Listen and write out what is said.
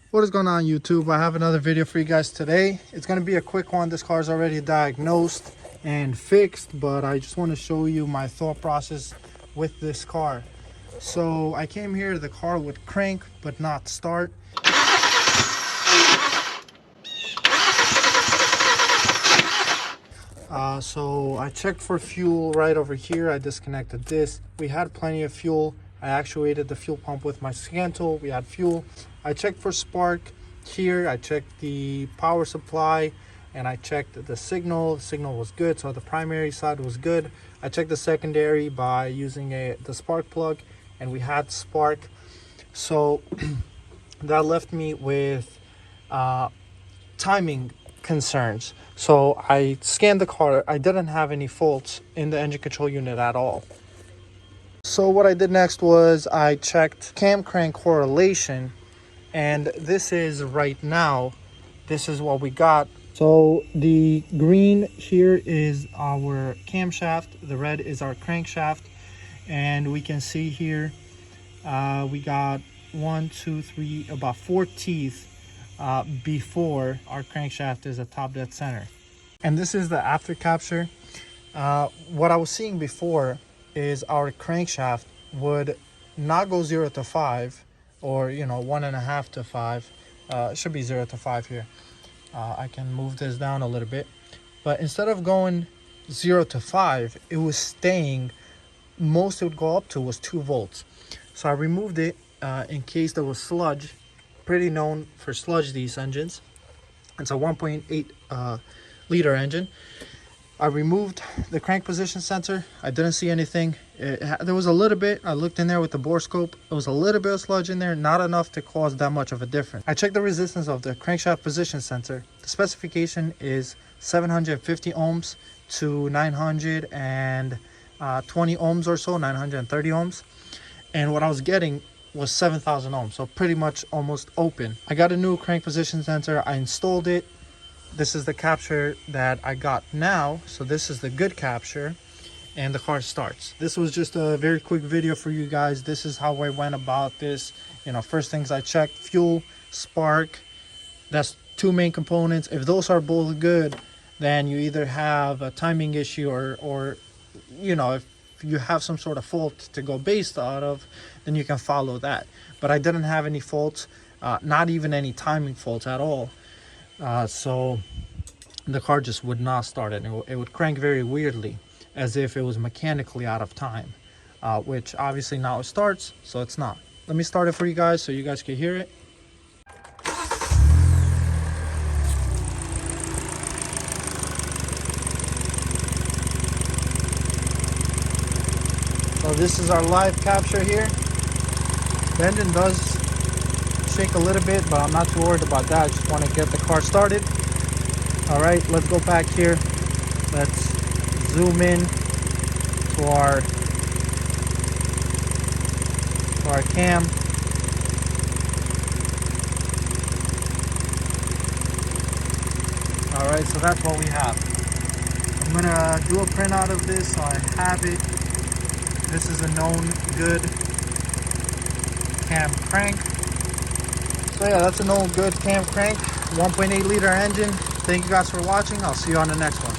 What is going on, YouTube? I have another video for you guys today. It's going to be a quick one. This car is already diagnosed and fixed, but I just want to show you my thought process with this car. So I came here, the car would crank but not start. So I checked for fuel right over here. I disconnected this. We had plenty of fuel. I actuated the fuel pump with my scan tool. We had fuel. I checked for spark here. I checked the power supply and I checked the signal. The signal was good, so the primary side was good. I checked the secondary by using the spark plug, and we had spark. So that left me with timing concerns. So I scanned the car. I didn't have any faults in the engine control unit at all. So what I did next was I checked cam crank correlation, and this is right now, this is what we got. So the green here is our camshaft, the red is our crankshaft, and we can see here we got 1, 2, 3, about 4 teeth before our crankshaft is at top dead center. And this is the after capture. What I was seeing before is our crankshaft would not go 0 to 5, or 1.5 to 5. It should be 0 to 5 here. I can move this down a little bit, but instead of going 0 to 5, it was staying. Most it would go up to was 2 volts. So I removed it in case there was sludge. Pretty known for sludge, these engines. It's a 1.8 liter engine. I removed the crank position sensor. I didn't see anything. There was a little bit. I looked in there with the bore scope. There was a little bit of sludge in there, not enough to cause that much of a difference. I checked the resistance of the crankshaft position sensor. The specification is 750 ohms to 920 ohms or so, 930 ohms. And what I was getting was 7,000 ohms, so pretty much almost open. I got a new crank position sensor. I installed it. This is the capture that I got now. So this is the good capture, and the car starts. This was just a very quick video for you guys. This is how I went about this. First things I checked: fuel, spark. That's 2 main components. If those are both good, then you either have a timing issue or if you have some sort of fault to go based out of, then you can follow that. But I didn't have any faults, not even any timing faults at all. So the car just would not start. It would crank very weirdly, as if it was mechanically out of time, which obviously now it starts, so it's not. Let me start it for you guys so you guys can hear it. So this is our live capture here. The engine does shake a little bit, but I'm not too worried about that. I just want to get the car started. All right, let's go back here. Let's zoom in to our cam. All right, so that's what we have. I'm gonna do a printout of this so I have it. This is a known good cam crank. So yeah, that's an old good cam crank, 1.8 liter engine. Thank you guys for watching. I'll see you on the next one.